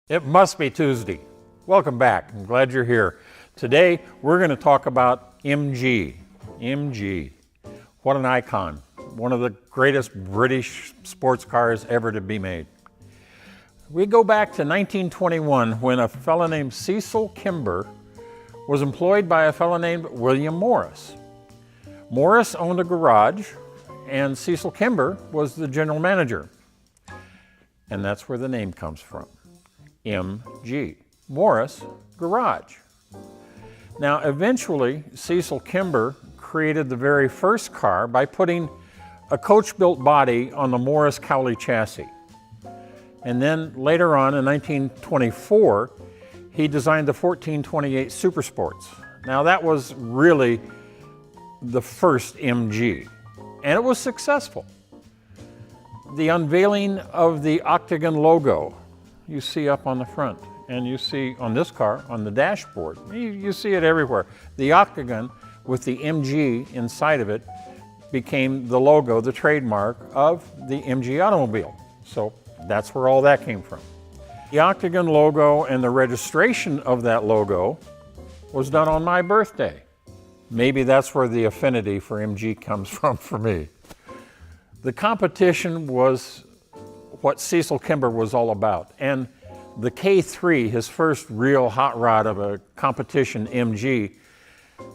It must be Tuesday. Welcome back. I'm glad you're here. Today, we're going to talk about MG. MG. What an icon. One of the greatest British sports cars ever to be made. We go back to 1921 when a fellow named Cecil Kimber was employed by a fellow named William Morris. Morris owned a garage and Cecil Kimber was the general manager. And that's where the name comes from. MG, Morris Garage. Now eventually Cecil Kimber created the very first car by putting a coach-built body on the Morris Cowley chassis. And then later on in 1924, he designed the 1428 Super Sports. Now that was really the first MG, and it was successful. The unveiling of the octagon logo you see up on the front, and you see on this car, on the dashboard, you see it everywhere. The octagon with the MG inside of it became the logo, the trademark of the MG automobile. So that's where all that came from. The octagon logo and the registration of that logo was done on my birthday. Maybe that's where the affinity for MG comes from for me. The competition was what Cecil Kimber was all about. And the K3, his first real hot rod of a competition MG,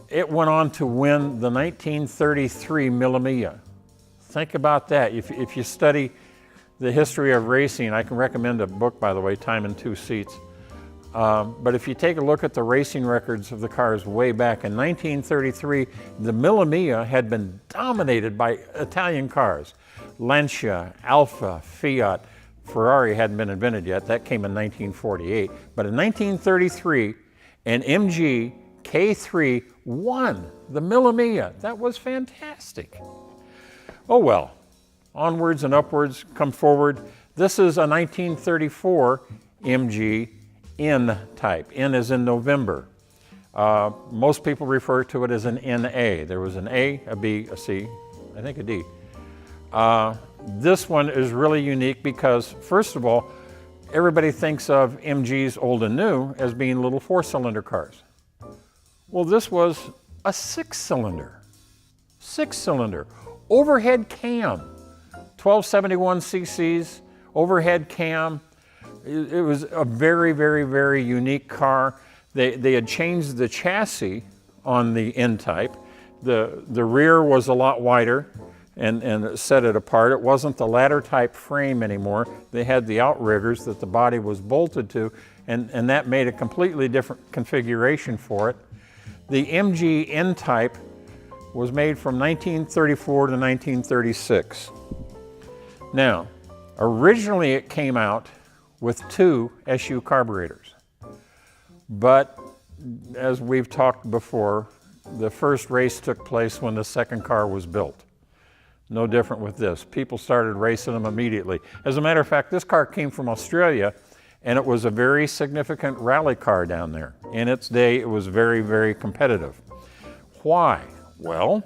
it went on to win the 1933 Mille Miglia. Think about that. If you study the history of racing, I can recommend a book, by the way, Time in Two Seats. But if you take a look at the racing records of the cars way back in 1933, the Mille Miglia had been dominated by Italian cars. Lancia, Alfa, Fiat, Ferrari hadn't been invented yet. That came in 1948. But in 1933, an MG K3 won the Mille Miglia. That was fantastic. Oh well, onwards and upwards, come forward. This is a 1934 MG N type. N is in November. Most people refer to it as an NA. There was an A, a B, a C, I think a D. This one is really unique because, first of all, everybody thinks of MGs old and new as being little four-cylinder cars. Well, this was a six-cylinder, overhead cam, 1271 cc's, overhead cam. It was a very, very, very unique car. They had changed the chassis on the N-type. The rear was a lot wider and set it apart. It wasn't the ladder type frame anymore. They had the outriggers that the body was bolted to, and that made a completely different configuration for it. The MG N-type was made from 1934 to 1936. Now, originally it came out with two SU carburetors. But as we've talked before, the first race took place when the second car was built. No different with this. People started racing them immediately. As a matter of fact, this car came from Australia, and it was a very significant rally car down there. In its day, it was very, very competitive. Why? Well,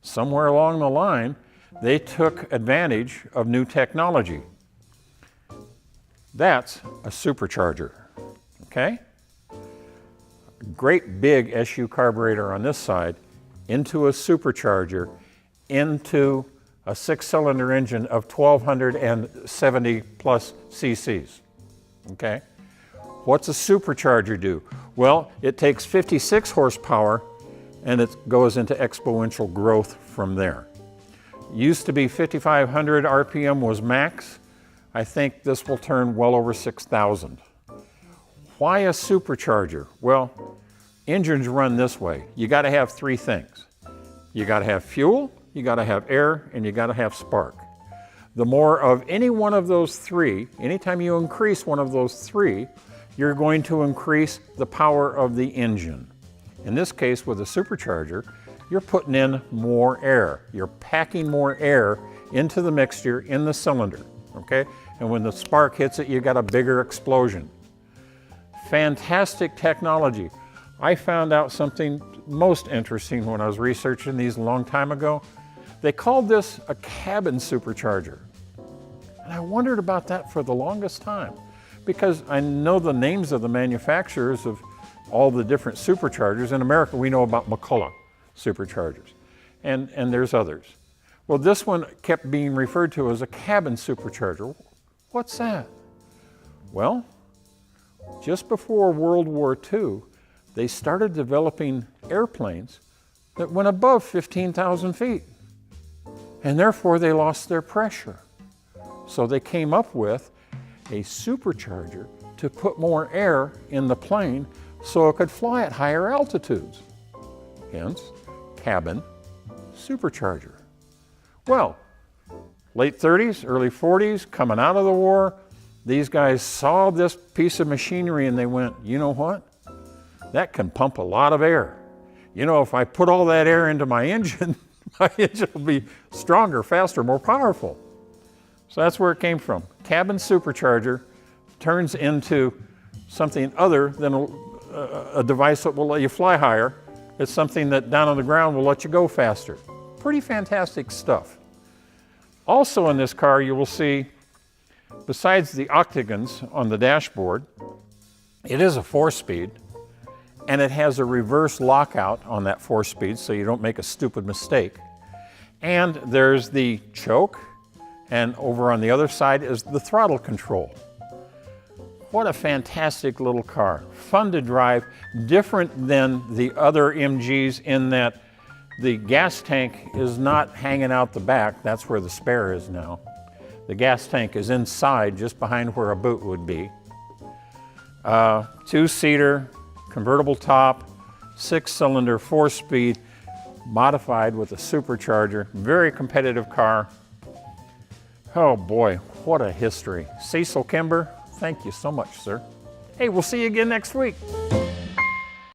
somewhere along the line, they took advantage of new technology. That's a supercharger, okay? Great big SU carburetor on this side into a supercharger into a six-cylinder engine of 1,270 plus cc's, okay? What's a supercharger do? Well, it takes 56 horsepower and it goes into exponential growth from there. Used to be 5,500 RPM was max. I think this will turn well over 6,000. Why a supercharger? Well, engines run this way. You gotta have three things. You gotta have fuel, you gotta have air, and you gotta have spark. The more of any one of those three, anytime you increase one of those three, you're going to increase the power of the engine. In this case, with a supercharger, you're putting in more air. You're packing more air into the mixture in the cylinder, okay? And when the spark hits it, you got a bigger explosion. Fantastic technology. I found out something most interesting when I was researching these a long time ago. They called this a cabin supercharger. And I wondered about that for the longest time, because I know the names of the manufacturers of all the different superchargers. In America, we know about McCulloch superchargers, and there's others. Well, this one kept being referred to as a cabin supercharger. What's that? Well, just before World War II, they started developing airplanes that went above 15,000 feet, and therefore they lost their pressure. So they came up with a supercharger to put more air in the plane so it could fly at higher altitudes. Hence, cabin supercharger. Well, late 30s, early 40s, coming out of the war, these guys saw this piece of machinery and they went, you know what? That can pump a lot of air. You know, if I put all that air into my engine, my engine will be stronger, faster, more powerful. So that's where it came from. Cabin supercharger turns into something other than a device that will let you fly higher. It's something that down on the ground will let you go faster. Pretty fantastic stuff. Also in this car, you will see, besides the octagons on the dashboard, it is a 4-speed, and it has a reverse lockout on that 4-speed so you don't make a stupid mistake. And there's the choke, and over on the other side is the throttle control. What a fantastic little car. Fun to drive, different than the other MGs in that the gas tank is not hanging out the back. That's where the spare is now. The gas tank is inside, just behind where a boot would be. 2-seater, convertible top, 6-cylinder, 4-speed, modified with a supercharger. Very competitive car. Oh boy, what a history. Cecil Kimber, thank you so much, sir. Hey, we'll see you again next week.